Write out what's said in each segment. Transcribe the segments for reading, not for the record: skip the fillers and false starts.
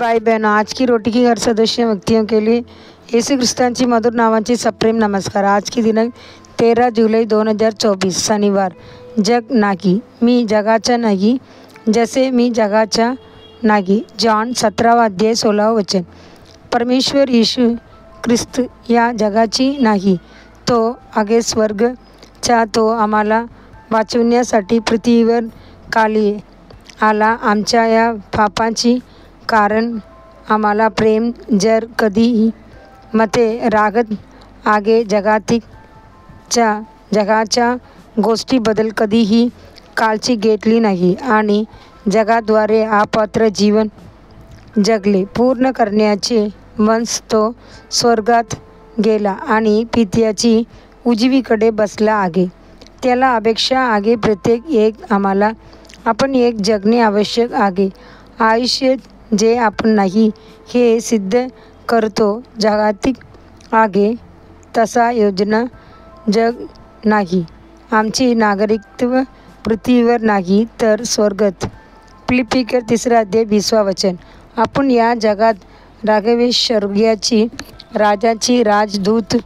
भाई बहनों, आज की रोटी की हर सदस्य व्यक्तियों के लिए येशू ख्रिस्तांची मधुर नावांची सप्रेम नमस्कार। आज की दिनांक 13 जुलै 2024 शनिवार। जग नाही, मी जगाचा नाही, जसे मी जगाचा नाही। जॉन 17 अध्याय 16 वचन। परमेश्वर येशू ख्रिस्त या जगाची नाही, तो आगे स्वर्गचा, तो आम्हाला वाचवण्यासाठी पृथ्वीवर खाली आला। आमच्या या पापाची कारण आम्हाला प्रेम जर कधीही मते रागत आगे जगाच्या गोष्टीबद्दल कधीही काळजी घेतली नाही आणि जगाद्वारे अपात्र जीवन जगले पूर्ण करण्याचे वंश तो स्वर्गात गेला आणि पित्याची उजवीकडे बसला आहे। त्याला अपेक्षा आहे प्रत्येक एक आम्हाला आपण एक जगणे आवश्यक आहे। आयुष्य जे आपण नाही हे सिद्ध करतो जागतिक आहे तसा योजना जग नाही। आमची नागरिकत्व पृथ्वीवर नाही तर स्वर्गात। फिलिप्पियर 3 अध्याय 20 वचन। आपण या जगात राहावे, स्वर्गाची राजाची राजदूत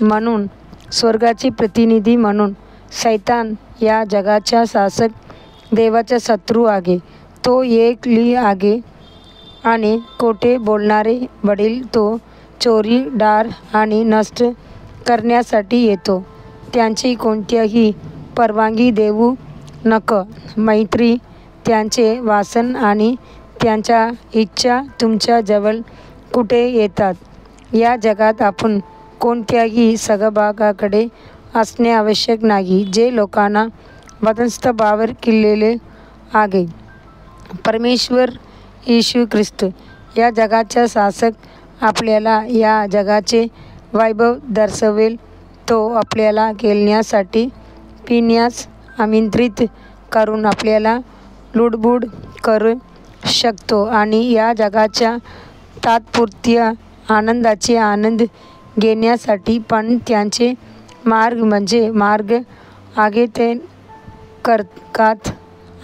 म्हणून, स्वर्गाचे प्रतिनिधी म्हणून। सैतान या जगाचा शासक देवाचा शत्रू आहे। तो एक आहे आणि खोटे बोलणारे वडील। तो चोरी, डार आणि नष्ट करण्यासाठी येतो। त्यांची कोणत्याही परवानगी देऊ नका। मैत्री, त्यांचे वासन आणि त्यांच्या इच्छा तुमच्या जवळ कुठे येतात। या जगात आपण कोणत्याही सहभागाकडे असणे आवश्यक नाही जे लोकांना बंधनस्थावर केलेले आहे। परमेश्वर येशू ख्रिस्त या जगाचा शासक आपल्याला या जगाचे वैभव दर्शवेल। तो आपल्याला खेळण्यासाठी पिण्यास आमंत्रित करून आपल्याला लुडबुड करू शकतो आणि या जगाच्या तात्पुरत्या आनंदाचे आनंद घेण्यासाठी पण त्यांचे मार्ग म्हणजे मार्ग आगे ते करतात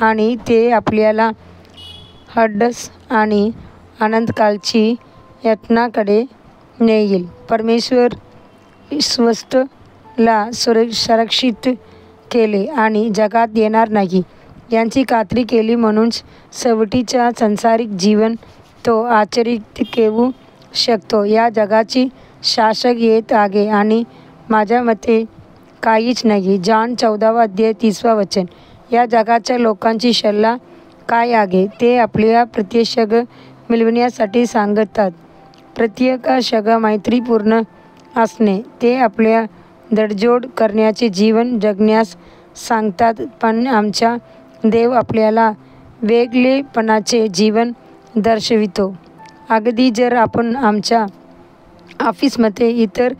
आणि ते आपल्याला हडस आणि अनंतकालची यातनाकडे नेईल। परमेश्वर स्वस्तला सुरक्षित केले आणि जगात येणार नाही याची खात्री केली, म्हणून शेवटीच्या सांसारिक जीवन तो आचरित घेऊ शकतो। या जगाची शासक येत आहे आणि माझ्या मते काहीच नाही। जॉन 14 अध्याय 30 वचन। या जगाच्या लोकांची सल्ला काय आहे ते आपल्या प्रत्यक्षाग मिळविण्यासाठी सांगतात। प्रत्यक्षाग मैत्रीपूर्ण असणे, ते आपल्या तडजोड करण्याचे जीवन जगण्यास सांगतात, पण आमचा देव आपल्याला वेगळेपणाचे जीवन दर्शवितो। अगदी जर आपण आमच्या ऑफिसमध्ये इतर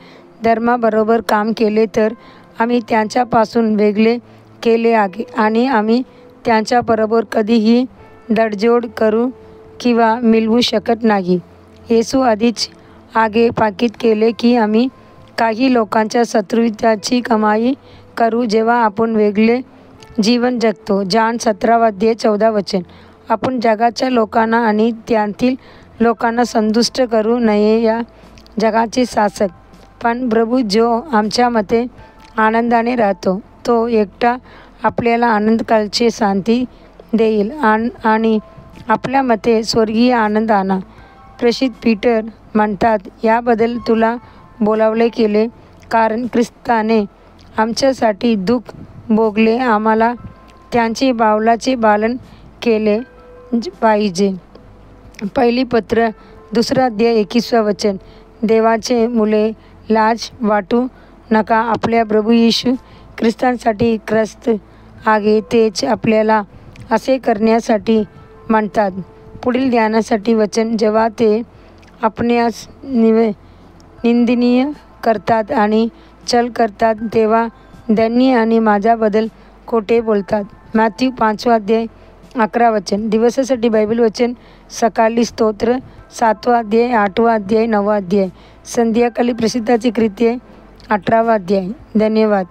धर्माबरोबर काम केले तर आम्ही त्यांच्यापासून वेगळे केले आहे आणि आम्ही त्यांच्याबरोबर कधीही तडजोड करू किंवा मिळवू शकत नाही। येशू आधीच आगे पाकीट केले की आम्ही काही लोकांच्या शत्रुत्वाची कमाई करू जेव्हा आपण वेगळे जीवन जगतो। जॉन 17 अध्याय 14 वचन। आपण जगाच्या लोकांना आणि त्यातील लोकांना संतुष्ट करू नये या जगाचे शासक, पण प्रभू जो आमच्यामध्ये आनंदाने राहतो, तो एकटा आपल्याला आनंदकालची शांती देईल आणि आपल्यामध्ये स्वर्गीय आनंद आणा। प्रेषित पीटर म्हणतात, याबद्दल तुला बोलावले गेले कारण ख्रिस्ताने आमच्यासाठी दुःख भोगले, आम्हाला त्यांचे बावलाचे पालन केले पाहिजे। पहिली पत्र 2 अध्याय 21 वचन। देवाचे मुले, लाज वाटू नका। आपल्या प्रभू येशू ख्रिस्तांसाठी ख्रिस्त आहे, तेच आपल्याला असे करण्यासाठी म्हणतात। पुढील ध्यानासाठी वचन। जेव्हा ते आपणास निंदनीय करतात आणि छळ करतात तेव्हा धन्य आणि माझ्याबद्दल खोटे बोलतात। मॅथ्यू 5 अध्याय 11 वचन। दिवसासाठी बायबल वचन। सकाळी स्तोत्र 7 अध्याय 8 अध्याय 9 अध्याय। संध्याकाळी प्रसिद्धाची कृत्ये 18 अध्याय। धन्यवाद।